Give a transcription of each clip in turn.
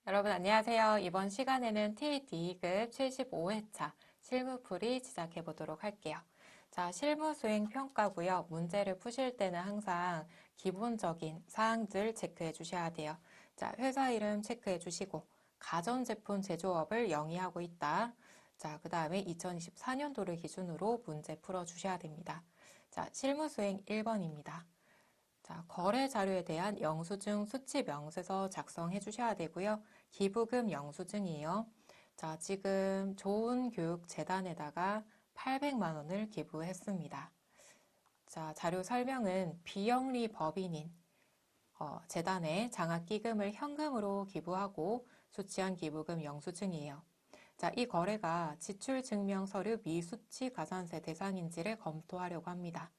여러분 안녕하세요. 이번 시간에는 TD급 75회차 실무풀이 시작해 보도록 할게요. 자, 실무 수행 평가고요. 문제를 푸실 때는 항상 기본적인 사항들 체크해 주셔야 돼요. 자, 회사 이름 체크해 주시고 가전제품 제조업을 영위하고 있다. 자, 그 다음에 2024년도를 기준으로 문제 풀어 주셔야 됩니다. 자, 실무 수행 1번입니다. 자, 거래 자료에 대한 영수증 수치 명세서 작성해 주셔야 되고요. 기부금 영수증이에요. 자, 지금 좋은교육재단에다가 800만 원을 기부했습니다. 자, 자료 설명은 비영리 법인인 재단에 장학기금을 현금으로 기부하고 수취한 기부금 영수증이에요. 자, 이 거래가 지출증명서류 미수치 가산세 대상인지를 검토하려고 합니다.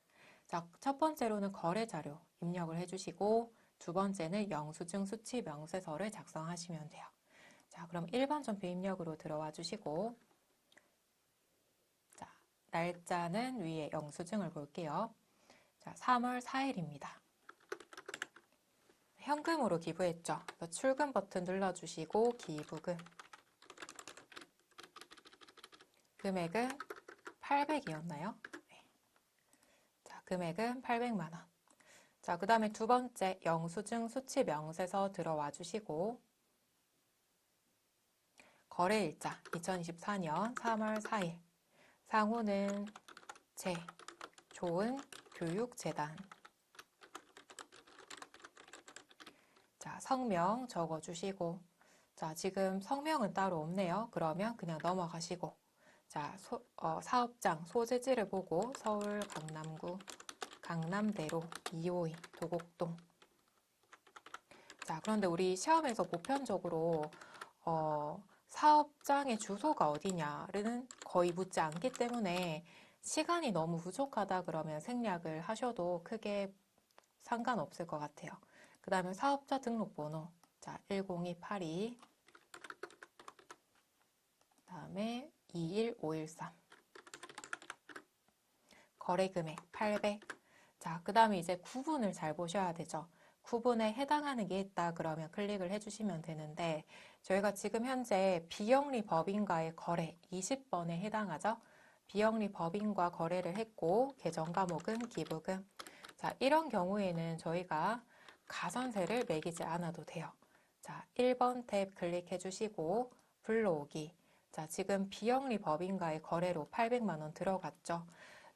자, 첫 번째로는 거래 자료 입력을 해주시고 두 번째는 영수증 수치 명세서를 작성하시면 돼요. 자, 그럼 1번 전표 입력으로 들어와 주시고 자, 날짜는 위에 영수증을 볼게요. 자, 3월 4일입니다. 현금으로 기부했죠. 출금 버튼 눌러주시고 기부금 금액은 800이었나요? 네. 자, 금액은 800만 원. 자, 그 다음에 두 번째 영수증 수치 명세서 들어와 주시고 거래일자 2024년 3월 4일 상호는 좋은 교육재단. 자, 성명 적어주시고 자, 지금 성명은 따로 없네요. 그러면 그냥 넘어가시고 자, 사업장 소재지를 보고 서울 강남구 강남대로 252 도곡동. 자, 그런데 우리 시험에서 보편적으로 사업장의 주소가 어디냐는 거의 묻지 않기 때문에 시간이 너무 부족하다 그러면 생략을 하셔도 크게 상관없을 것 같아요. 그 다음에 사업자 등록번호 자 102822 다음에 21513 거래금액 800. 자, 그 다음에 이제 구분을 잘 보셔야 되죠. 구분에 해당하는 게 있다 그러면 클릭을 해주시면 되는데 저희가 지금 현재 비영리 법인과의 거래 20번에 해당하죠. 비영리 법인과 거래를 했고 계정 과목은 기부금. 자, 이런 경우에는 저희가 가산세를 매기지 않아도 돼요. 자, 1번 탭 클릭해 주시고 불러오기. 자, 지금 비영리 법인과의 거래로 800만 원 들어갔죠.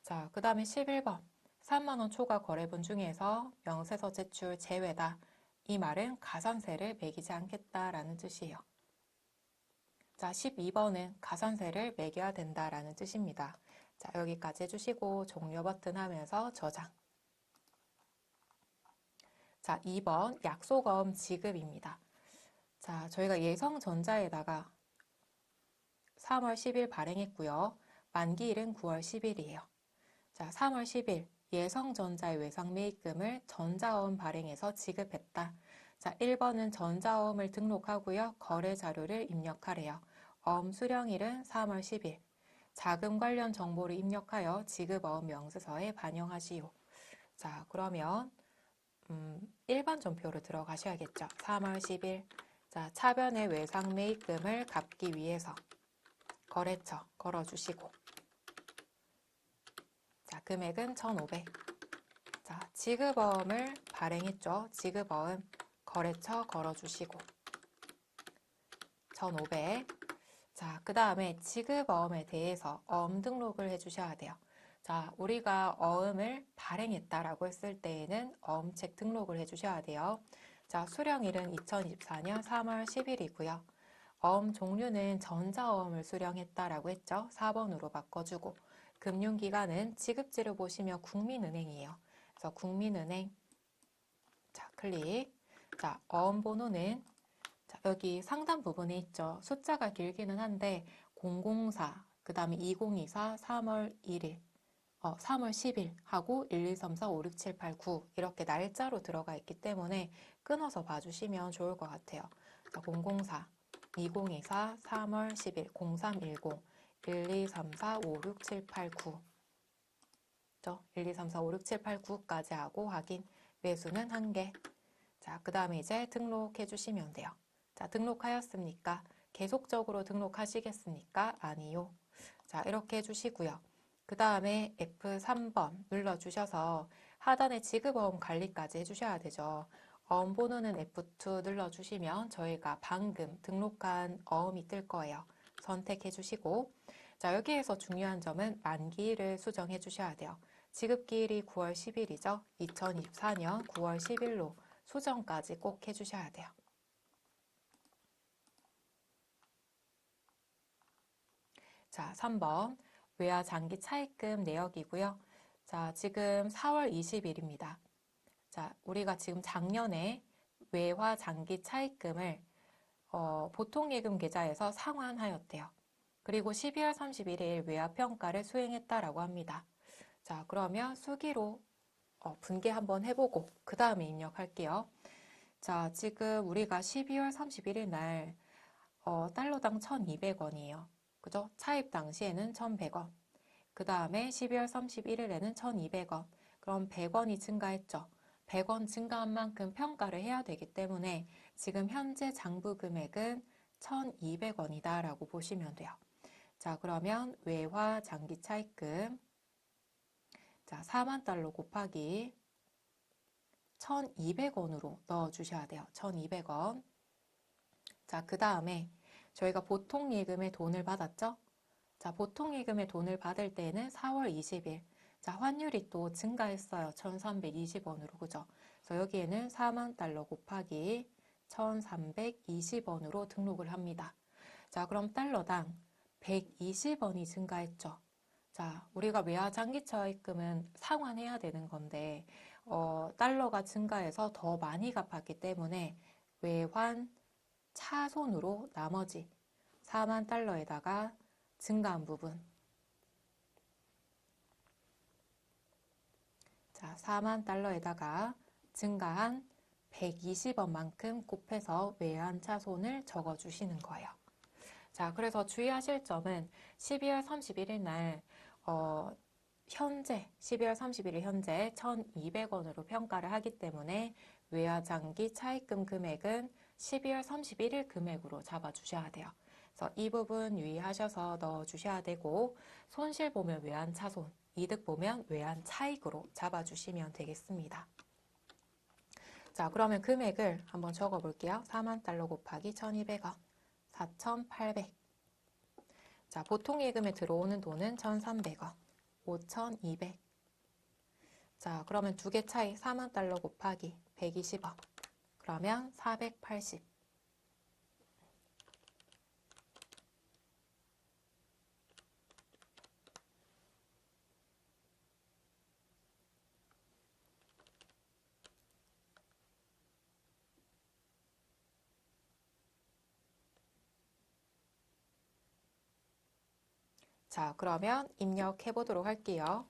자, 그 다음에 11번. 3만 원 초과 거래분 중에서 명세서 제출 제외다. 이 말은 가산세를 매기지 않겠다라는 뜻이에요. 자, 12번은 가산세를 매겨야 된다라는 뜻입니다. 자, 여기까지 해주시고 종료 버튼 하면서 저장. 자, 2번 약속어음 지급입니다. 자, 저희가 예성전자에다가 3월 10일 발행했고요. 만기일은 9월 10일이에요. 자, 3월 10일 예성전자의 외상매입금을 전자어음 발행해서 지급했다. 자, 1번은 전자어음을 등록하고요. 거래 자료를 입력하래요. 어음 수령일은 3월 10일. 자금 관련 정보를 입력하여 지급어음 명세서에 반영하시오. 자, 그러면 1번 전표로 들어가셔야겠죠. 3월 10일. 자, 차변의 외상매입금을 갚기 위해서 거래처 걸어주시고 자, 금액은 1,500. 자, 지급어음을 발행했죠. 지급어음 거래처 걸어주시고 1,500. 자, 그 다음에 지급어음에 대해서 어음 등록을 해주셔야 돼요. 자, 우리가 어음을 발행했다라고 했을 때에는 어음책 등록을 해주셔야 돼요. 자, 수령일은 2024년 3월 10일이고요. 어음 종류는 전자어음을 수령했다라고 했죠. 4번으로 바꿔주고 금융기관은 지급지를 보시면 국민은행이에요. 그래서 국민은행 자 클릭. 자 어음 번호는 자, 여기 상단 부분에 있죠. 숫자가 길기는 한데 004, 그 다음에 2024, 3월 1일, 3월 10일 하고 1, 2, 3, 4, 5, 6, 7, 8, 9 이렇게 날짜로 들어가 있기 때문에 끊어서 봐주시면 좋을 것 같아요. 자, 004, 2024, 3월 10일, 0310, 1, 2, 3, 4, 5, 6, 7, 8, 9 1, 2, 3, 4, 5, 6, 7, 8, 9까지 하고 확인. 매수는 1개. 자, 그 다음에 이제 등록해 주시면 돼요. 자, 등록하였습니까? 계속적으로 등록하시겠습니까? 아니요. 자, 이렇게 해주시고요. 그 다음에 F3번 눌러주셔서 하단에 지급어음 관리까지 해주셔야 되죠. 어음 번호는 F2 눌러주시면 저희가 방금 등록한 어음이 뜰 거예요. 선택해 주시고, 자, 여기에서 중요한 점은 만기일을 수정해 주셔야 돼요. 지급기일이 9월 10일이죠. 2024년 9월 10일로 수정까지 꼭 해주셔야 돼요. 자, 3번 외화 장기 차입금 내역이고요. 자, 지금 4월 20일입니다. 자, 우리가 지금 작년에 외화 장기 차입금을 보통예금 계좌에서 상환하였대요. 그리고 12월 31일 외화평가를 수행했다라고 합니다. 자, 그러면 수기로 분계 한번 해보고 그 다음에 입력할게요. 자, 지금 우리가 12월 31일 날 달러당 1,200원이에요. 그죠? 차입 당시에는 1,100원. 그 다음에 12월 31일에는 1,200원. 그럼 100원이 증가했죠. 100원 증가한 만큼 평가를 해야 되기 때문에 지금 현재 장부 금액은 1,200원이다 라고 보시면 돼요. 자, 그러면 외화 장기 차입금. 자, 4만 달러 곱하기 1,200원으로 넣어주셔야 돼요. 1,200원. 자, 그 다음에 저희가 보통예금에 돈을 받았죠? 자, 보통예금에 돈을 받을 때는 4월 20일. 자, 환율이 또 증가했어요. 1,320원으로. 그죠? 그래서 여기에는 4만 달러 곱하기 1,320원으로 등록을 합니다. 자, 그럼 달러당 120원이 증가했죠. 자, 우리가 외화 장기 차입금은 상환해야 되는 건데, 달러가 증가해서 더 많이 갚았기 때문에 외환 차손으로 나머지 4만 달러에다가 증가한 부분. 자, 4만 달러에다가 증가한 120원만큼 곱해서 외환 차손을 적어주시는 거예요. 자, 그래서 주의하실 점은 12월 31일 날, 현재, 12월 31일 현재 1,200원으로 평가를 하기 때문에 외화장기 차입금 금액은 12월 31일 금액으로 잡아주셔야 돼요. 그래서 이 부분 유의하셔서 넣어주셔야 되고, 손실 보면 외환차손, 이득 보면 외환차익으로 잡아주시면 되겠습니다. 자, 그러면 금액을 한번 적어볼게요. 4만 달러 곱하기 1,200원, 4,800. 자, 보통예금에 들어오는 돈은 1,300원, 5,200. 자, 그러면 두 개 차이 4만 달러 곱하기 120원. 그러면 480. 자, 그러면 입력해 보도록 할게요.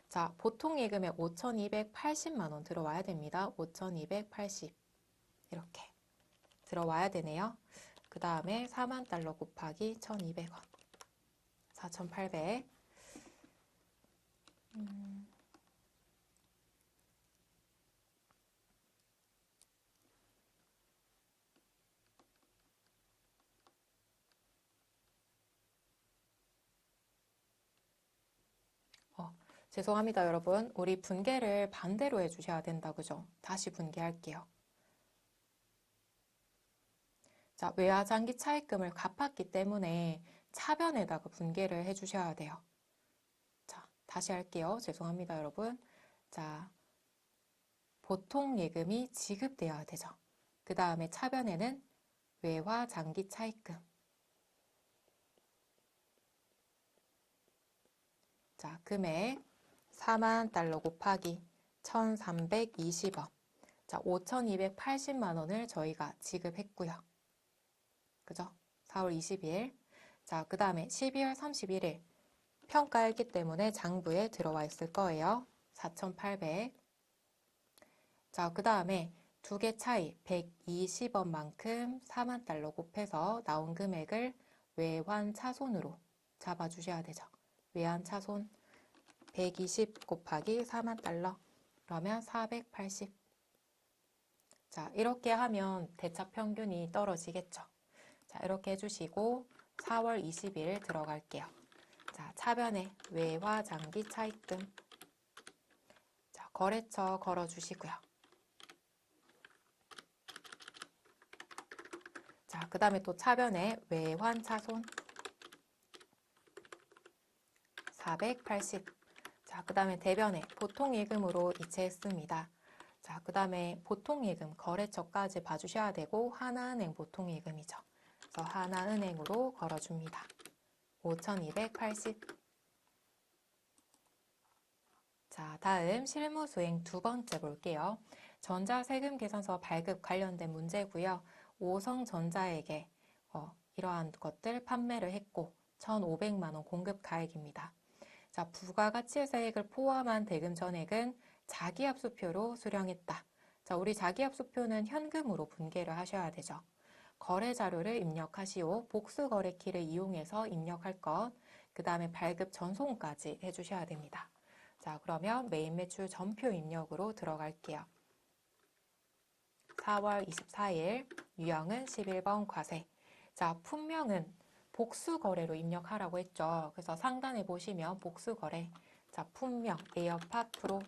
자, 보통 예금에 5,280만 원 들어와야 됩니다. 5,280 이렇게 들어와야 되네요. 그 다음에 4만 달러 곱하기 1,200원 4,800. 죄송합니다, 여러분. 우리 분계를 반대로 해주셔야 된다, 그죠? 다시 분계할게요. 자, 외화장기 차입금을 갚았기 때문에 차변에다가 분계를 해주셔야 돼요. 자, 다시 할게요. 죄송합니다, 여러분. 자, 보통 예금이 지급되어야 되죠. 그 다음에 차변에는 외화장기 차입금. 자, 금액 4만 달러 곱하기 1,320원. 자, 5,280만 원을 저희가 지급했고요. 그죠? 4월 20일. 자, 그 다음에 12월 31일 평가했기 때문에 장부에 들어와 있을 거예요. 4,800. 자, 그 다음에 두 개 차이 120원만큼 4만 달러 곱해서 나온 금액을 외환 차손으로 잡아주셔야 되죠. 외환 차손 120 곱하기 4만 달러. 그러면 480. 자, 이렇게 하면 대차 평균이 떨어지겠죠. 자, 이렇게 해주시고 4월 20일 들어갈게요. 자, 차변에 외화 장기 차입금. 자, 거래처 걸어주시고요. 자, 그 다음에 또 차변에 외환 차손 480. 자, 그 다음에 대변에 보통예금으로 이체했습니다. 자, 그 다음에 보통예금 거래처까지 봐주셔야 되고 하나은행 보통예금이죠. 그래서 하나은행으로 걸어줍니다. 5280. 자, 다음 실무수행 두 번째 볼게요. 전자세금계산서 발급 관련된 문제고요. 오성전자에게 이러한 것들 판매를 했고 1,500만 원 공급 가액입니다. 자, 부가가치세액을 포함한 대금 전액은 자기압수표로 수령했다. 자, 우리 자기압수표는 현금으로 분개를 하셔야 되죠. 거래 자료를 입력하시오. 복수거래 키를 이용해서 입력할 것. 그 다음에 발급 전송까지 해주셔야 됩니다. 자, 그러면 메인 매출 전표 입력으로 들어갈게요. 4월 24일 유형은 11번 과세. 자, 품명은 복수거래로 입력하라고 했죠. 그래서 상단에 보시면 복수거래. 자, 품명 에어팟 프로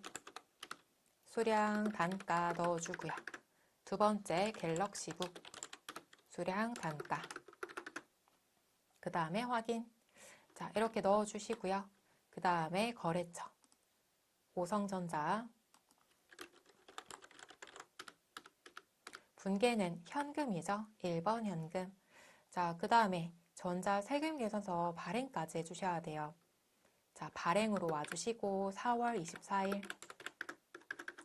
수량 단가 넣어주고요. 두 번째 갤럭시북 수량 단가. 그 다음에 확인. 자, 이렇게 넣어주시고요. 그 다음에 거래처 오성전자 분계는 현금이죠. 1번 현금. 자, 그 다음에 전자세금계산서 발행까지 해주셔야 돼요. 자, 발행으로 와주시고 4월 24일.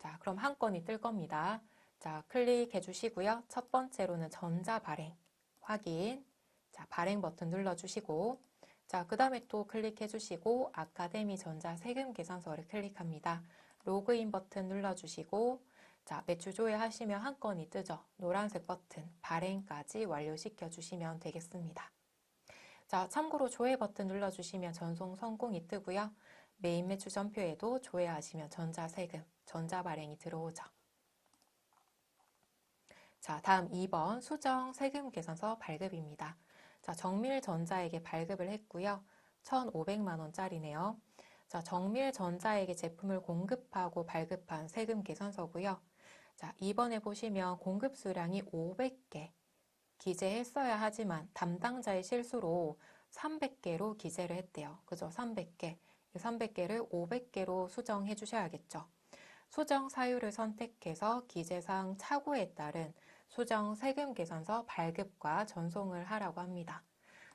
자, 그럼 한 건이 뜰 겁니다. 자, 클릭해 주시고요. 첫 번째로는 전자발행 확인. 자, 발행 버튼 눌러주시고 자, 그 다음에 또 클릭해 주시고 아카데미 전자세금계산서를 클릭합니다. 로그인 버튼 눌러주시고 자, 매출 조회하시면 한 건이 뜨죠. 노란색 버튼 발행까지 완료시켜 주시면 되겠습니다. 자, 참고로 조회 버튼 눌러주시면 전송 성공이 뜨고요. 메인 매출 전표에도 조회하시면 전자세금, 전자발행이 들어오죠. 자, 다음 2번 수정 세금계산서 발급입니다. 자, 정밀전자에게 발급을 했고요. 1,500만 원짜리네요. 자, 정밀전자에게 제품을 공급하고 발급한 세금계산서고요. 자, 이번에 보시면 공급 수량이 500개 기재했어야 하지만 담당자의 실수로 300개로 기재를 했대요. 그죠? 300개. 300개를 500개로 수정해 주셔야겠죠. 수정 사유를 선택해서 기재사항 착오에 따른 수정 세금 계산서 발급과 전송을 하라고 합니다.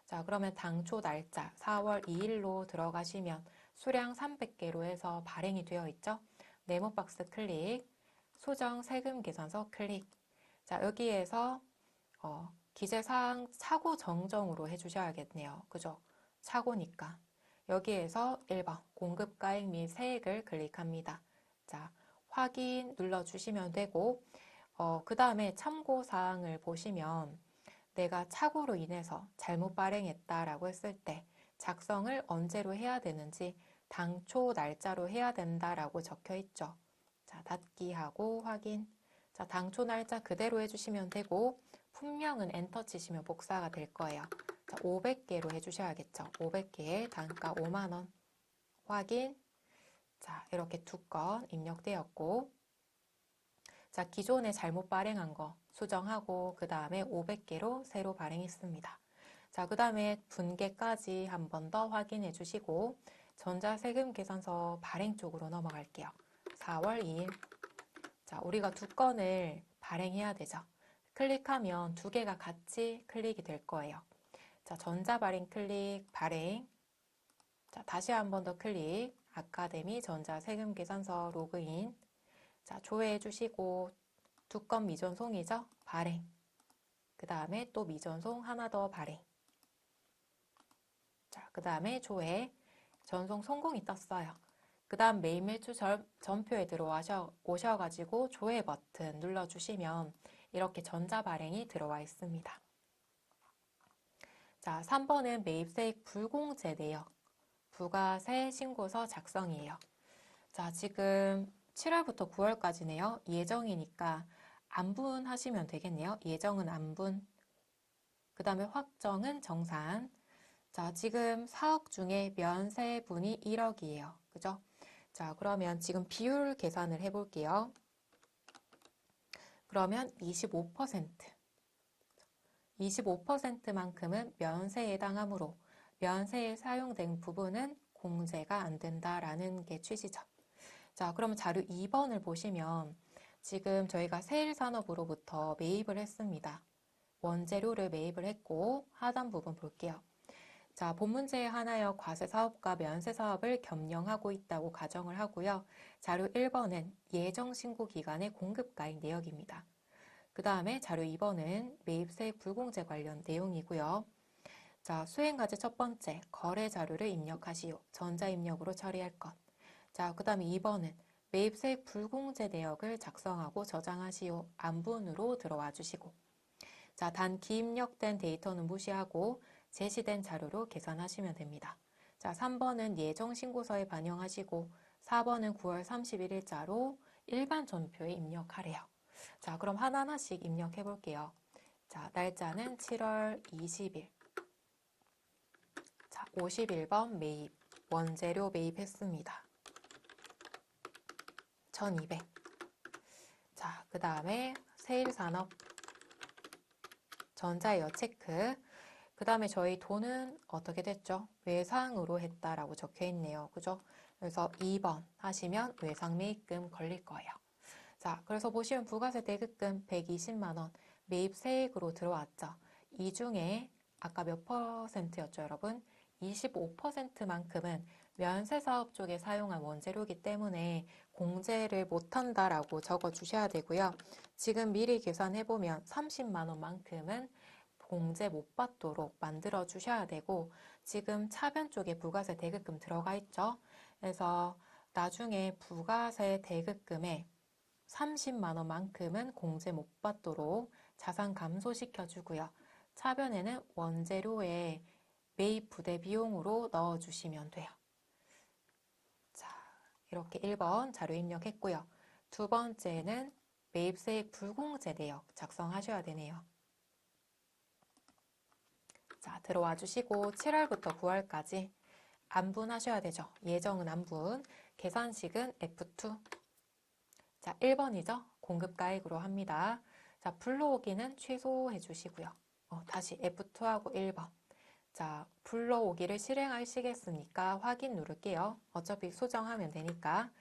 자, 그러면 당초 날짜 4월 2일로 들어가시면 수량 300개로 해서 발행이 되어 있죠. 네모 박스 클릭, 수정 세금 계산서 클릭. 자, 여기에서 기재사항 착오 정정으로 해주셔야겠네요. 그죠? 착오니까. 여기에서 1번 공급가액 및 세액을 클릭합니다. 자, 확인 눌러주시면 되고 그 다음에 참고사항을 보시면 내가 착오로 인해서 잘못 발행했다라고 했을 때 작성을 언제로 해야 되는지 당초 날짜로 해야 된다라고 적혀 있죠. 자, 닫기하고 확인. 자, 당초 날짜 그대로 해주시면 되고 품명은 엔터 치시면 복사가 될 거예요. 자, 500개로 해주셔야겠죠. 500개에 단가 5만 원. 확인. 자, 이렇게 두 건 입력되었고 자, 기존에 잘못 발행한 거 수정하고 그 다음에 500개로 새로 발행했습니다. 자, 그 다음에 분계까지 한 번 더 확인해 주시고 전자세금 계산서 발행 쪽으로 넘어갈게요. 4월 2일. 자, 우리가 두 건을 발행해야 되죠. 클릭하면 두 개가 같이 클릭이 될 거예요. 자, 전자발행 클릭, 발행. 자, 다시 한 번 더 클릭, 아카데미 전자세금계산서 로그인. 자, 조회해 주시고 두 건 미전송이죠? 발행. 그 다음에 또 미전송 하나 더 발행. 자, 그 다음에 조회. 전송 성공이 떴어요. 그 다음 메인 매출 전표에 오셔가지고 조회 버튼 눌러주시면 이렇게 전자발행이 들어와 있습니다. 자, 3번은 매입세액 불공제 내역. 부가세 신고서 작성이에요. 자, 지금 7월부터 9월까지네요. 예정이니까 안분하시면 되겠네요. 예정은 안분. 그 다음에 확정은 정산. 자, 지금 4억 중에 면세분이 1억이에요. 그죠? 자, 그러면 지금 비율 계산을 해볼게요. 그러면 25%만큼은 면세에 해당하므로 면세에 사용된 부분은 공제가 안 된다라는 게 취지죠. 자, 그러면 자료 2번을 보시면 지금 저희가 세일산업으로부터 매입을 했습니다. 원재료를 매입을 했고 하단 부분 볼게요. 자, 본 문제에 한하여 과세사업과 면세사업을 겸용하고 있다고 가정을 하고요. 자료 1번은 예정신고기간의 공급가액 내역입니다. 그 다음에 자료 2번은 매입세액 불공제 관련 내용이고요. 자, 수행과제 첫 번째, 거래 자료를 입력하시오. 전자입력으로 처리할 것. 자, 그 다음에 2번은 매입세액 불공제 내역을 작성하고 저장하시오. 안분으로 들어와 주시고. 자, 단 기입력된 데이터는 무시하고 제시된 자료로 계산하시면 됩니다. 자, 3번은 예정신고서에 반영하시고 4번은 9월 31일자로 일반 전표에 입력하래요. 자, 그럼 하나하나씩 입력해 볼게요. 자, 날짜는 7월 20일. 자, 51번 매입. 원재료 매입했습니다. 1200. 자, 그 다음에 세일산업 전자예요. 체크. 그 다음에 저희 돈은 어떻게 됐죠? 외상으로 했다라고 적혀 있네요. 그죠? 그래서 2번 하시면 외상 매입금 걸릴 거예요. 자, 그래서 보시면 부가세 대급금 120만 원 매입세액으로 들어왔죠. 이 중에 아까 몇 퍼센트였죠, 여러분? 25%만큼은 면세사업 쪽에 사용한 원재료이기 때문에 공제를 못한다라고 적어주셔야 되고요. 지금 미리 계산해보면 30만 원만큼은 공제 못 받도록 만들어 주셔야 되고 지금 차변 쪽에 부가세 대급금 들어가 있죠. 그래서 나중에 부가세 대급금에 30만 원만큼은 공제 못 받도록 자산 감소시켜 주고요. 차변에는 원재료의 매입 부대 비용으로 넣어 주시면 돼요. 자, 이렇게 1번 자료 입력했고요. 두 번째는 매입세액 불공제 내역 작성하셔야 되네요. 자, 들어와 주시고 7월부터 9월까지 안분하셔야 되죠. 예정은 안분, 계산식은 F2. 자, 1번이죠. 공급가액으로 합니다. 자, 불러오기는 취소해 주시고요. 다시 F2하고 1번. 자, 불러오기를 실행하시겠습니까? 확인 누를게요. 어차피 수정하면 되니까.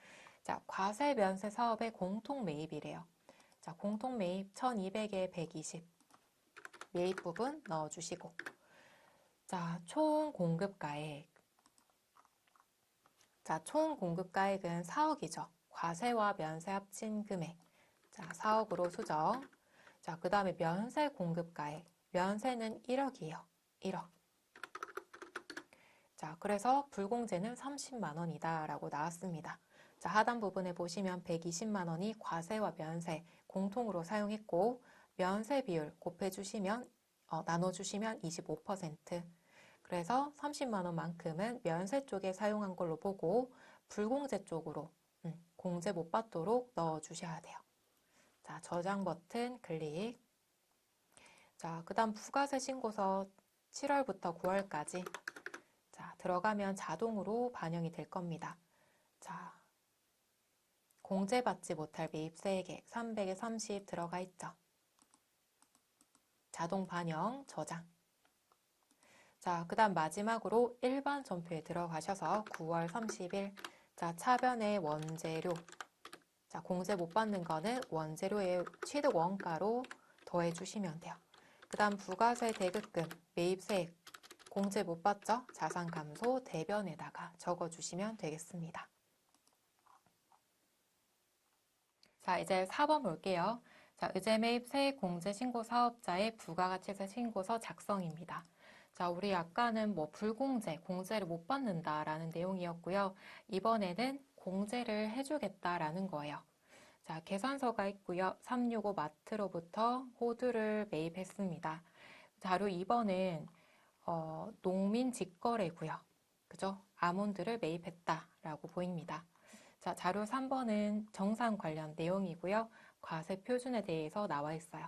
자, 과세 면세 사업의 공통 매입이래요. 자, 공통 매입 1200에 120. 매입 부분 넣어주시고. 자, 총 공급가액. 자, 총 공급가액은 4억이죠. 과세와 면세 합친 금액. 자, 4억으로 수정. 자, 그 다음에 면세 공급가액. 면세는 1억이에요. 1억. 자, 그래서 불공제는 30만 원이다 라고 나왔습니다. 자, 하단 부분에 보시면 120만 원이 과세와 면세 공통으로 사용했고 면세 비율 곱해주시면 나눠주시면 25%. 그래서 30만 원만큼은 면세 쪽에 사용한 걸로 보고 불공제 쪽으로 공제 못 받도록 넣어주셔야 돼요. 자, 저장 버튼 클릭. 자, 그 다음 부가세 신고서 7월부터 9월까지 자, 들어가면 자동으로 반영이 될 겁니다. 자, 공제받지 못할 매입세액에 300에 30 들어가 있죠. 자동 반영, 저장. 자, 그 다음 마지막으로 일반 전표에 들어가셔서 9월 30일 자, 차변의 원재료 자, 공제 못 받는 거는 원재료의 취득 원가로 더해 주시면 돼요. 그 다음 부가세 대급금, 매입세액 공제 못 받죠? 자산 감소 대변에다가 적어주시면 되겠습니다. 자, 이제 4번 볼게요. 자, 의제 매입 세액 공제 신고 사업자의 부가가치세 신고서 작성입니다. 자, 우리 아까는 뭐 불공제, 공제를 못 받는다라는 내용이었고요. 이번에는 공제를 해주겠다라는 거예요. 자, 계산서가 있고요. 365 마트로부터 호두를 매입했습니다. 자료 2번은 농민 직거래고요. 그죠? 아몬드를 매입했다라고 보입니다. 자, 자료 3번은 정산 관련 내용이고요. 과세 표준에 대해서 나와 있어요.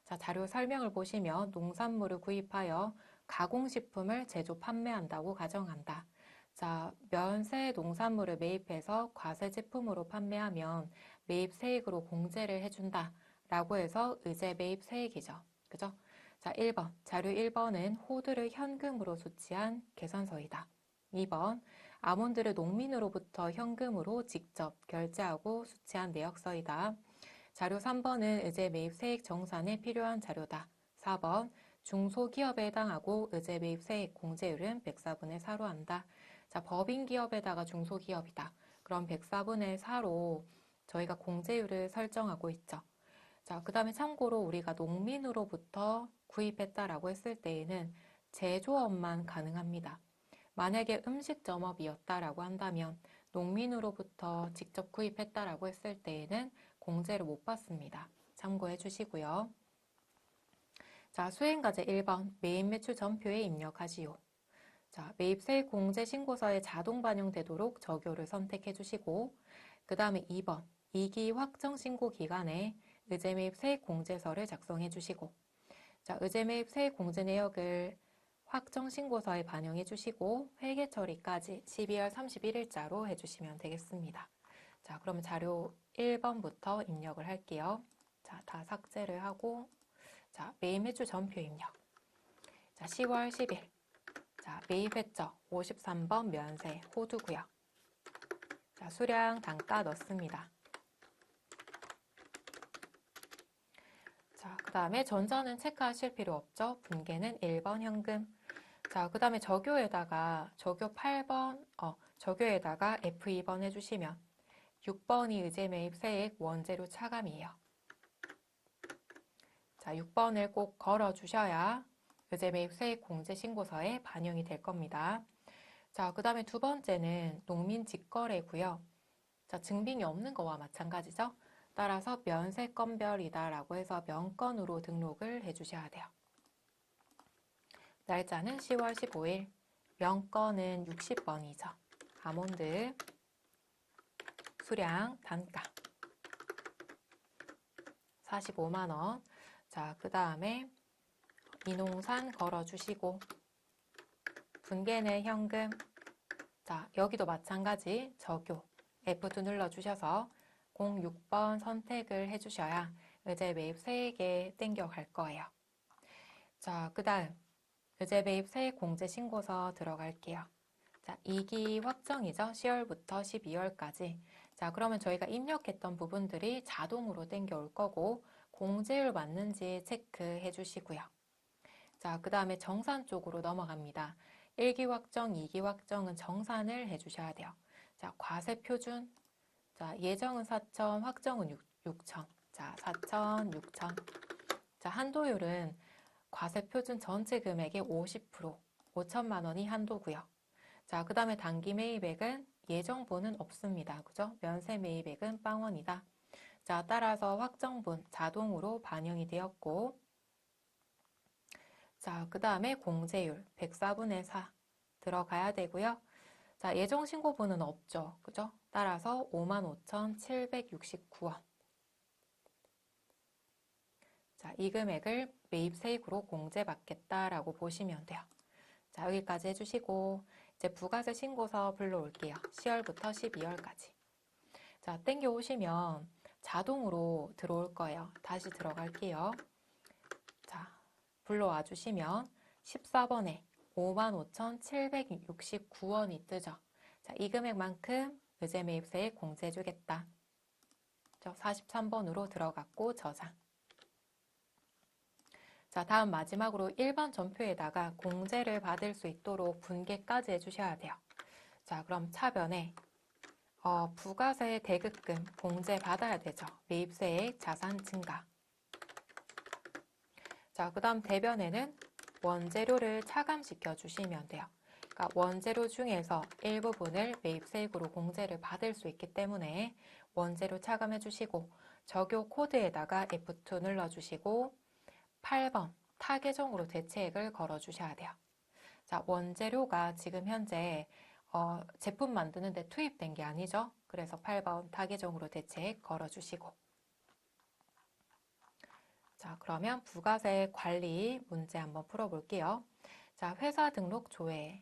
자, 자료 설명을 보시면 농산물을 구입하여 가공식품을 제조 판매한다고 가정한다. 자, 면세 농산물을 매입해서 과세 제품으로 판매하면 매입세액으로 공제를 해준다 라고 해서 의제 매입세액이죠. 그죠? 자, 1번. 자료 1번은 호두를 현금으로 수취한 계산서이다. 2번. 아몬드를 농민으로부터 현금으로 직접 결제하고 수취한 내역서이다. 자료 3번은 의제 매입세액 정산에 필요한 자료다. 4번. 중소기업에 해당하고 의제 매입세액 공제율은 104분의 4로 한다. 자, 법인기업에다가 중소기업이다. 그럼 104분의 4로 저희가 공제율을 설정하고 있죠. 자, 그 다음에 참고로 우리가 농민으로부터 구입했다라고 했을 때에는 제조업만 가능합니다. 만약에 음식점업이었다라고 한다면 농민으로부터 직접 구입했다라고 했을 때에는 공제를 못 받습니다. 참고해 주시고요. 자, 수행과제 1번 매입 매출 전표에 입력하시오. 자, 매입세액 공제 신고서에 자동 반영되도록 적용을 선택해 주시고 그 다음에 2번 2기 확정 신고 기간에 의제매입 세액 공제서를 작성해 주시고 자, 의제매입 세액 공제 내역을 확정 신고서에 반영해 주시고 회계 처리까지 12월 31일자로 해주시면 되겠습니다. 자, 그러면 자료 1번부터 입력을 할게요. 자, 다 삭제를 하고 자, 매입 매출 전표 입력. 자, 10월 10일. 자, 매입 획적 53번 면세 호두고요. 자, 수량 단가 넣습니다. 자, 그 다음에 전자는 체크하실 필요 없죠. 분계는 1번 현금. 자, 그 다음에 적요에다가 적요 8번, 적요에다가 F2번 해주시면 6번이 의제 매입 세액 원재료 차감이에요. 자, 6번을 꼭 걸어 주셔야 의제 매입 세액 공제 신고서에 반영이 될 겁니다. 자, 그 다음에 두 번째는 농민 직거래고요. 자, 증빙이 없는 거와 마찬가지죠. 따라서 면세건별이다라고 해서 면건으로 등록을 해주셔야 돼요. 날짜는 10월 15일, 면건은 60번이죠. 아몬드, 수량, 단가 45만원. 자, 그 다음에 이농산 걸어주시고 분계는 현금. 자, 여기도 마찬가지 적요 F2 눌러주셔서 06번 선택을 해주셔야 의제 매입 세액에 땡겨갈 거예요. 자, 그 다음 의제 매입 세액 공제 신고서 들어갈게요. 자, 2기 확정이죠. 10월부터 12월까지. 자, 그러면 저희가 입력했던 부분들이 자동으로 땡겨올 거고 공제율 맞는지 체크해 주시고요. 자, 그 다음에 정산 쪽으로 넘어갑니다. 1기 확정, 2기 확정은 정산을 해주셔야 돼요. 자, 과세 표준. 자, 예정은 4천, 확정은 6천. 자, 4천, 6천. 자, 한도율은 과세 표준 전체 금액의 50%, 5천만 원이 한도고요. 자, 그 다음에 단기 매입액은 예정분은 없습니다. 그죠? 면세 매입액은 빵원이다. 자, 따라서 확정분 자동으로 반영이 되었고 자, 그 다음에 공제율 104분의 4 들어가야 되고요. 자, 예정신고분은 없죠. 그죠? 따라서 55,769원. 자, 이 금액을 매입세액으로 공제받겠다라고 보시면 돼요. 자, 여기까지 해주시고 이제 부가세 신고서 불러올게요. 10월부터 12월까지. 자, 땡겨 오시면 자동으로 들어올 거예요. 다시 들어갈게요. 자, 불러와 주시면 14번에 55,769원이 뜨죠. 자, 이 금액만큼 의제 매입세액 공제해주겠다. 43번으로 들어갔고 저장. 자, 다음 마지막으로 1번 전표에다가 공제를 받을 수 있도록 분계까지 해주셔야 돼요. 자, 그럼 차변에 부가세 대급금 공제 받아야 되죠. 매입세액 자산 증가. 자, 그 다음 대변에는 원재료를 차감시켜 주시면 돼요. 그러니까 원재료 중에서 일부분을 매입세액으로 공제를 받을 수 있기 때문에 원재료 차감해 주시고 적요 코드에다가 F2 눌러주시고 8번 타계정으로 대체액을 걸어 주셔야 돼요. 자, 원재료가 지금 현재 제품 만드는데 투입된 게 아니죠. 그래서 8번 타계정으로 대책 걸어주시고. 자, 그러면 부가세 관리 문제 한번 풀어볼게요. 자, 회사 등록 조회.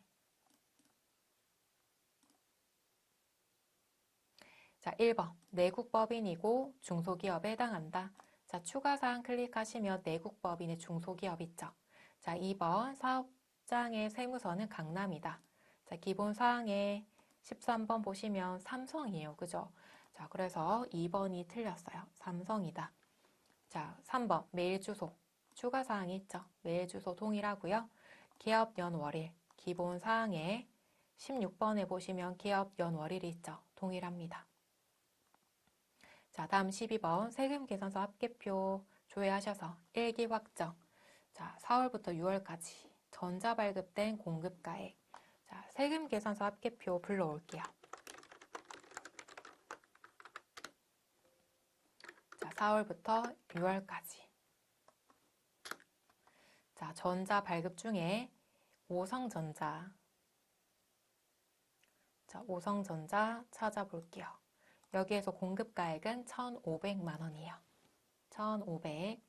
자, 1번 내국법인이고 중소기업에 해당한다. 자, 추가사항 클릭하시면 내국법인의 중소기업 있죠. 자, 2번 사업장의 세무서는 강남이다. 자, 기본사항에 13번 보시면 삼성이에요. 그죠? 자, 그래서 2번이 틀렸어요. 삼성이다. 자, 3번 메일 주소. 추가사항이 있죠. 메일 주소 동일하고요. 기업 연월일. 기본사항에 16번에 보시면 기업 연월일이 있죠. 동일합니다. 자, 다음 12번 세금 계산서 합계표 조회하셔서 일기 확정. 자, 4월부터 6월까지 전자발급된 공급가액. 자, 세금 계산서 합계표 불러올게요. 자, 4월부터 6월까지. 자, 전자발급 중에 오성전자. 자, 오성전자 찾아볼게요. 여기에서 공급가액은 1,500만 원이에요. 1,500.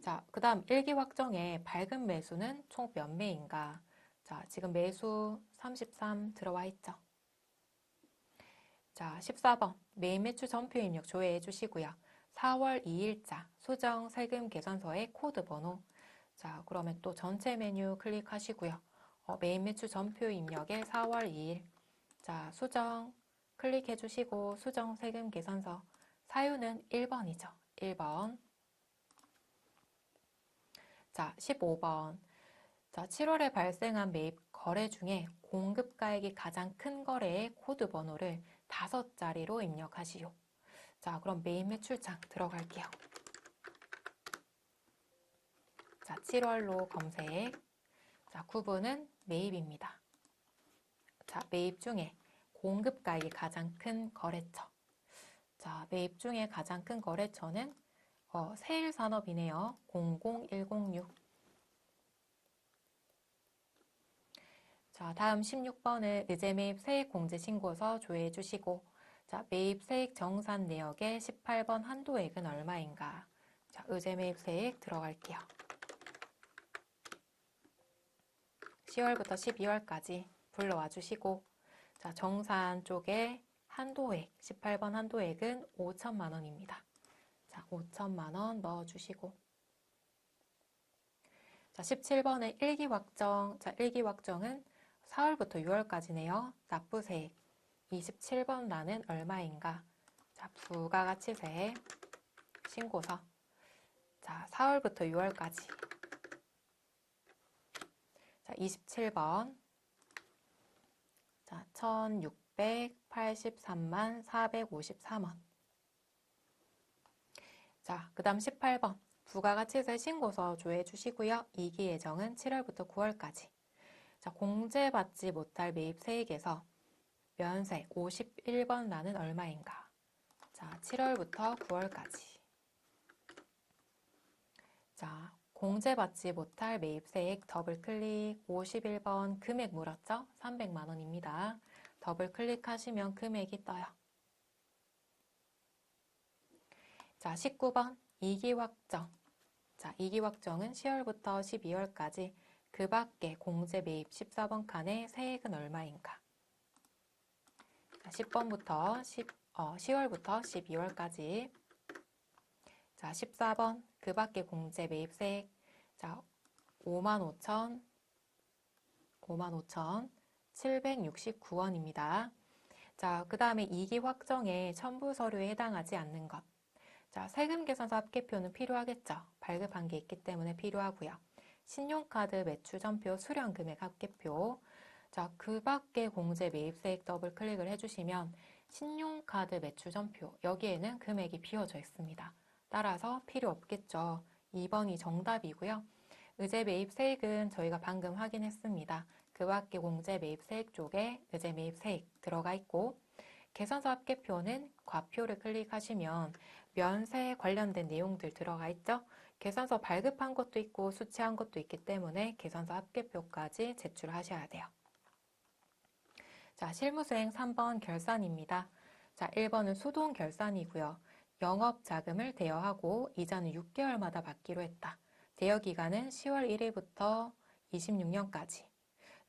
자, 그 다음 일기 확정에 발급 매수는 총 몇 매인가? 자, 지금 매수 33 들어와 있죠. 자, 14번 매입 매출 전표 입력 조회해 주시고요. 4월 2일자 수정 세금 계산서의 코드 번호. 자, 그러면 또 전체 메뉴 클릭하시고요. 매입 매출 전표 입력에 4월 2일. 자, 수정 클릭해 주시고 수정 세금 계산서 사유는 1번이죠. 1번. 자, 15번. 자, 7월에 발생한 매입 거래 중에 공급가액이 가장 큰 거래의 코드 번호를 5자리로 입력하시오. 자, 그럼 매입 매출장 들어갈게요. 자, 7월로 검색. 자, 구분은 매입입니다. 자, 매입 중에 공급가액이 가장 큰 거래처. 자, 매입 중에 가장 큰 거래처는 세일산업이네요. 00106. 자, 다음 16번은 의제 매입 세액 공제 신고서 조회해 주시고, 자, 매입 세액 정산 내역의 18번 한도액은 얼마인가? 자, 의제 매입 세액 들어갈게요. 10월부터 12월까지 불러와 주시고, 자, 정산 쪽에 한도액, 18번 한도액은 5천만 원입니다. 자, 5천만 원 넣어 주시고, 자, 17번에 일기 확정. 자, 일기 확정은 4월부터 6월까지네요. 납부세액 27번 란은 얼마인가? 자, 부가가치세 신고서. 자, 4월부터 6월까지. 자, 27번. 자, 1,683만 453원. 자, 그 다음 18번. 부가가치세 신고서 조회해 주시고요. 이기 예정은 7월부터 9월까지. 자, 공제받지 못할 매입세액에서 면세 51번 란은 얼마인가? 자, 7월부터 9월까지. 자, 공제받지 못할 매입세액 더블클릭 51번 금액 물었죠? 300만 원입니다. 더블클릭하시면 금액이 떠요. 자, 19번 이기 확정. 자, 이기 확정은 10월부터 12월까지 그 밖에 공제 매입 14번 칸의 세액은 얼마인가? 자, 10번부터 10월부터 12월까지. 자, 14번 그 밖에 공제 매입세액. 자, 55,769원입니다. 자, 그 다음에 이기 확정에 첨부 서류에 해당하지 않는 것. 자, 세금 계산서 합계표는 필요하겠죠. 발급한 게 있기 때문에 필요하고요. 신용카드 매출 전표 수령 금액 합계표. 자, 그 밖에 공제 매입세액 더블 클릭을 해주시면 신용카드 매출 전표 여기에는 금액이 비워져 있습니다. 따라서 필요 없겠죠. 2번이 정답이고요. 의제 매입세액은 저희가 방금 확인했습니다. 그 밖에 공제 매입세액 쪽에 의제 매입세액 들어가 있고 계산서 합계표는 과표를 클릭하시면 면세 관련된 내용들 들어가 있죠. 계산서 발급한 것도 있고 수취한 것도 있기 때문에 계산서 합계표까지 제출하셔야 돼요. 자, 실무수행 3번 결산입니다. 자, 1번은 수동 결산이고요. 영업자금을 대여하고 이자는 6개월마다 받기로 했다. 대여기간은 10월 1일부터 26년까지.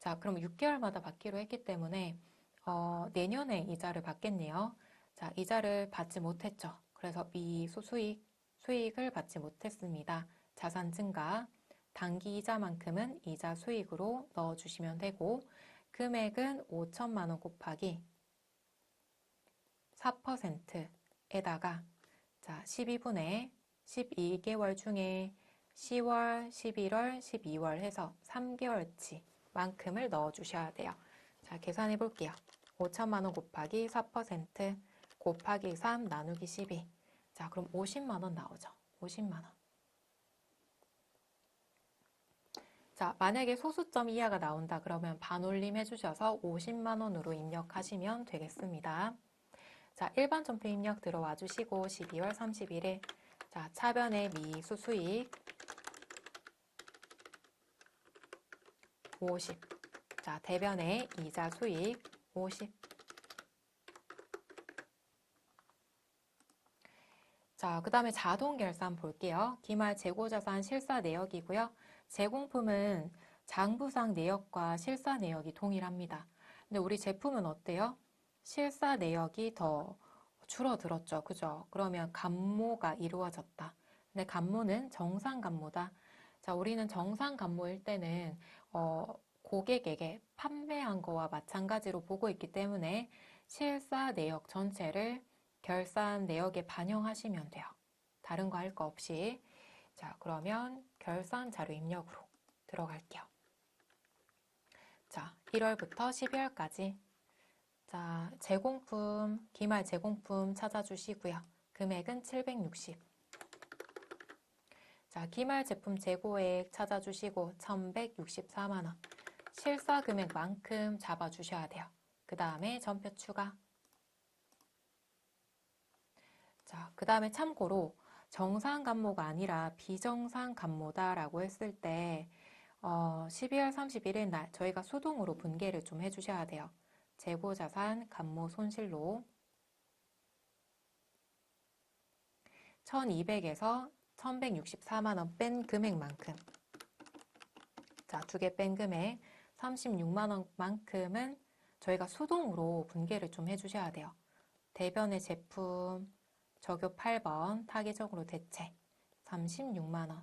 자, 그럼 6개월마다 받기로 했기 때문에 내년에 이자를 받겠네요. 자, 이자를 받지 못했죠. 그래서 수익을 받지 못했습니다. 자산 증가, 단기 이자만큼은 이자 수익으로 넣어주시면 되고 금액은 5천만 원 곱하기 4%에다가 자, 12분의 12개월 중에 10월, 11월, 12월 해서 3개월치 만큼을 넣어주셔야 돼요. 자, 계산해 볼게요. 5천만 원 곱하기 4% 곱하기 3 나누기 12. 자, 그럼 50만 원 나오죠. 50만 원. 자, 만약에 소수점 이하가 나온다 그러면 반올림 해주셔서 50만 원으로 입력하시면 되겠습니다. 자, 일반 점표 입력 들어와 주시고 12월 31일 자, 차변의 미수 수익 50. 자, 대변의 이자 수익 50. 자, 그 다음에 자동 결산 볼게요. 기말 재고자산 실사 내역이고요. 제공품은 장부상 내역과 실사 내역이 동일합니다. 근데 우리 제품은 어때요? 실사 내역이 더 줄어들었죠. 그죠? 그러면 감모가 이루어졌다. 근데 감모는 정상 감모다. 자, 우리는 정상 감모일 때는 고객에게 판매한 거와 마찬가지로 보고 있기 때문에 실사 내역 전체를 결산 내역에 반영하시면 돼요. 다른 거 할 거 없이. 자, 그러면 결산 자료 입력으로 들어갈게요. 자, 1월부터 12월까지. 자, 제공품, 기말 제공품 찾아주시고요. 금액은 760. 자, 기말 제품 재고액 찾아주시고 1164만 원. 실사 금액만큼 잡아주셔야 돼요. 그 다음에 전표 추가. 자, 그 다음에 참고로 정상 감모가 아니라 비정상 감모다라고 했을 때 12월 31일 날 저희가 수동으로 분계를 좀 해주셔야 돼요. 재고자산 감모 손실로 1200에서 1164만 원 뺀 금액만큼 자, 2개 뺀 금액 36만 원만큼은 저희가 수동으로 분계를 좀 해주셔야 돼요. 대변의 제품 적요 8번 타기적으로 대체 36만 원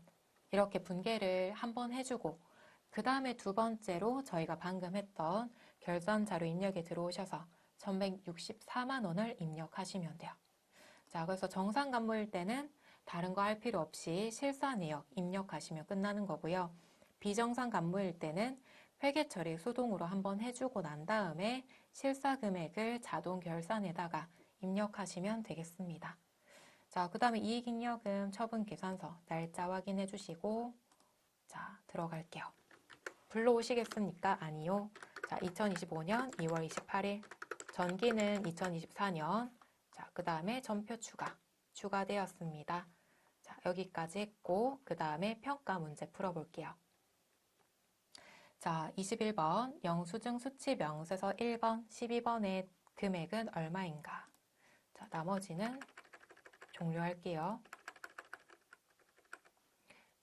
이렇게 분계를 한번 해주고 그 다음에 두 번째로 저희가 방금 했던 결산 자료 입력에 들어오셔서 1164만 원을 입력하시면 돼요. 자, 그래서 정상 감모일 때는 다른 거 할 필요 없이 실사 내역 입력하시면 끝나는 거고요. 비정상 감모일 때는 회계 처리 수동으로 한번 해주고 난 다음에 실사 금액을 자동 결산에다가 입력하시면 되겠습니다. 자, 그 다음에 이익잉여금 처분 계산서 날짜 확인해 주시고 자, 들어갈게요. 불러오시겠습니까? 아니요. 자, 2025년 2월 28일 전기는 2024년 자, 그 다음에 전표 추가되었습니다. 자, 여기까지 했고 그 다음에 평가 문제 풀어볼게요. 자, 21번 영수증 수치 명세서 1번, 12번의 금액은 얼마인가? 자, 나머지는 종료할게요.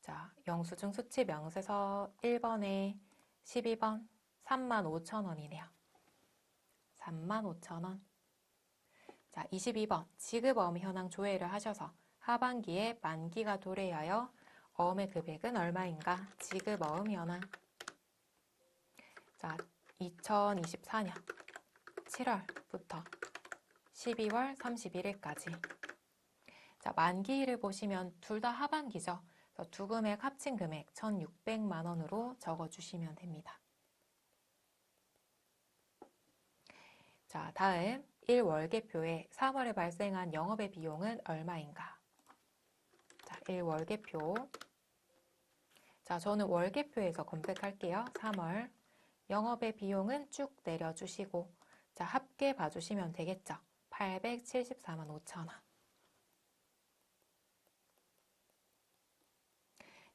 자, 영수증 수치 명세서 1번에 12번 35,000원이네요. 35,000원. 자, 22번 지급어음 현황 조회를 하셔서 하반기에 만기가 도래하여 어음의 금액은 얼마인가? 지급어음 현황. 자, 2024년 7월부터 12월 31일까지. 자, 만기일을 보시면 둘 다 하반기죠. 그래서 두 금액 합친 금액 1,600만 원으로 적어주시면 됩니다. 자, 다음 1월계표에 3월에 발생한 영업의 비용은 얼마인가? 자, 1월계표. 자, 저는 월계표에서 검색할게요. 3월. 영업의 비용은 쭉 내려주시고 자, 합계 봐주시면 되겠죠. 874만 5천 원.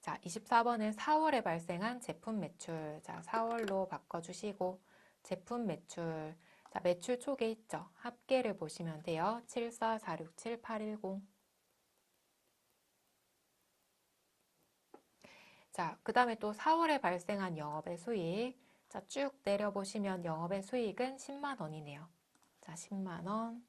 자, 24번은 4월에 발생한 제품 매출. 자, 4월로 바꿔주시고, 제품 매출. 자, 매출 쪽에 있죠. 합계를 보시면 돼요. 74467810. 자, 그 다음에 또 4월에 발생한 영업의 수익. 자, 쭉 내려보시면 영업의 수익은 10만 원이네요. 자, 10만 원.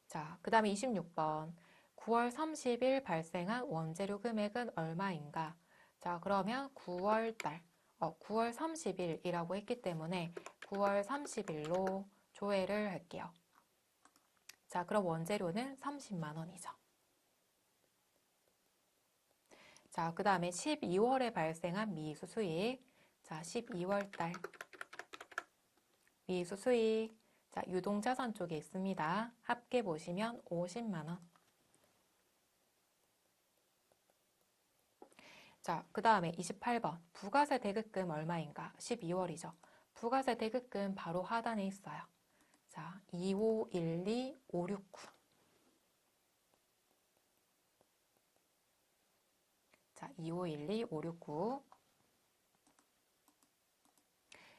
자, 그 다음에 26번. 9월 30일 발생한 원재료 금액은 얼마인가? 자, 그러면 9월 30일이라고 했기 때문에 9월 30일로 조회를 할게요. 자, 그럼 원재료는 30만 원이죠. 자, 그 다음에 12월에 발생한 미수 수익. 자, 12월 달 미수 수익. 자, 유동자산 쪽에 있습니다. 합계 보시면 50만 원. 자, 그 다음에 28번. 부가세 대급금 얼마인가? 12월이죠. 부가세 대급금 바로 하단에 있어요. 자, 2512569. 자, 2512569.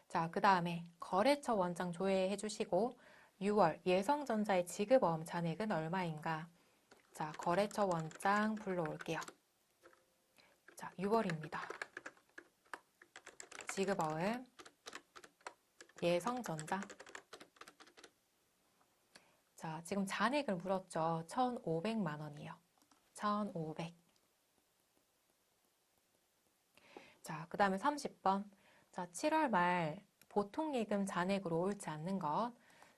자, 그 다음에 거래처 원장 조회해 주시고 6월 예성전자의 지급어음 잔액은 얼마인가? 자, 거래처 원장 불러올게요. 자, 6월입니다. 지급어음 예성전자. 자, 지금 잔액을 물었죠. 1,500만 원이요. 1,500. 자, 그 다음에 30번. 자, 7월 말 보통 예금 잔액으로 옳지 않는 것.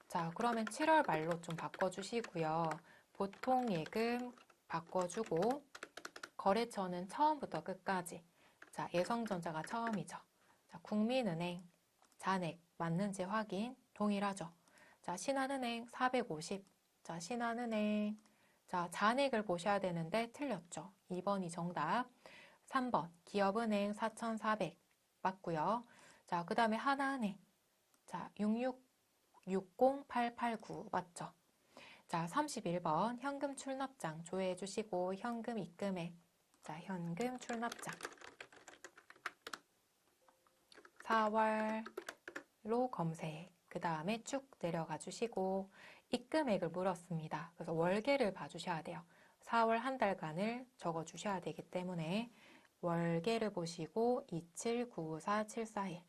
자, 그러면 7월 말로 좀 바꿔주시고요. 보통 예금 바꿔주고 거래처는 처음부터 끝까지. 자, 예성전자가 처음이죠. 자, 국민은행 잔액 맞는지 확인 동일하죠. 자, 신한은행 450. 자, 신한은행. 자, 잔액을 보셔야 되는데 틀렸죠. 2번이 정답. 3번 기업은행 4,400 맞고요. 자, 그 다음에 하나은행. 자, 6660889 맞죠? 자, 31번 현금 출납장 조회해 주시고 현금 입금액. 자, 현금 출납장. 4월로 검색. 그 다음에 쭉 내려가 주시고 입금액을 물었습니다. 그래서 월계를 봐주셔야 돼요. 4월 한 달간을 적어 주셔야 되기 때문에 월계를 보시고 2794741.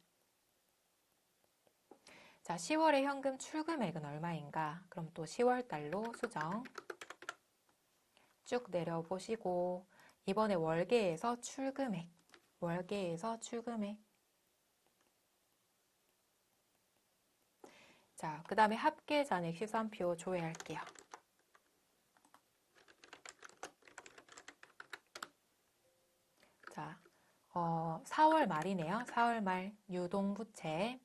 자, 10월의 현금 출금액은 얼마인가? 그럼 또 10월 달로 수정. 쭉 내려보시고 이번에 월계에서 출금액. 월계에서 출금액. 자, 그 다음에 합계 잔액 시산표 조회할게요. 자, 4월 말이네요. 4월 말 유동부채.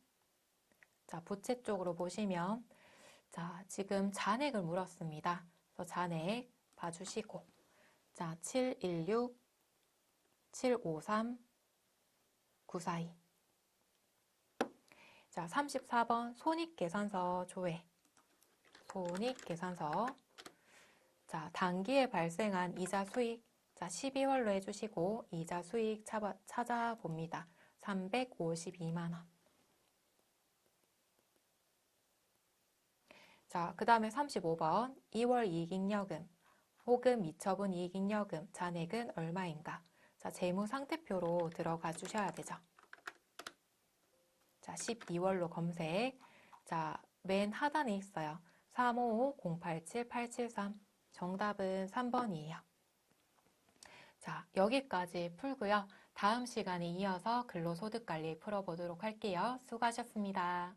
자, 부채 쪽으로 보시면 자, 지금 잔액을 물었습니다. 그래서 잔액 봐주시고 자, 716, 753, 942. 자, 34번 손익계산서 조회. 손익계산서. 자, 단기에 발생한 이자 수익. 자, 12월로 해주시고 이자 수익 찾아봅니다. 352만 원. 자, 그 다음에 35번 2월 이익잉여금 혹은 미처분 이익잉여금 잔액은 얼마인가? 자, 재무상태표로 들어가 주셔야 되죠. 자, 12월로 검색. 자, 맨 하단에 있어요. 355-087-873. 정답은 3번이에요. 자, 여기까지 풀고요. 다음 시간에 이어서 근로소득관리 풀어보도록 할게요. 수고하셨습니다.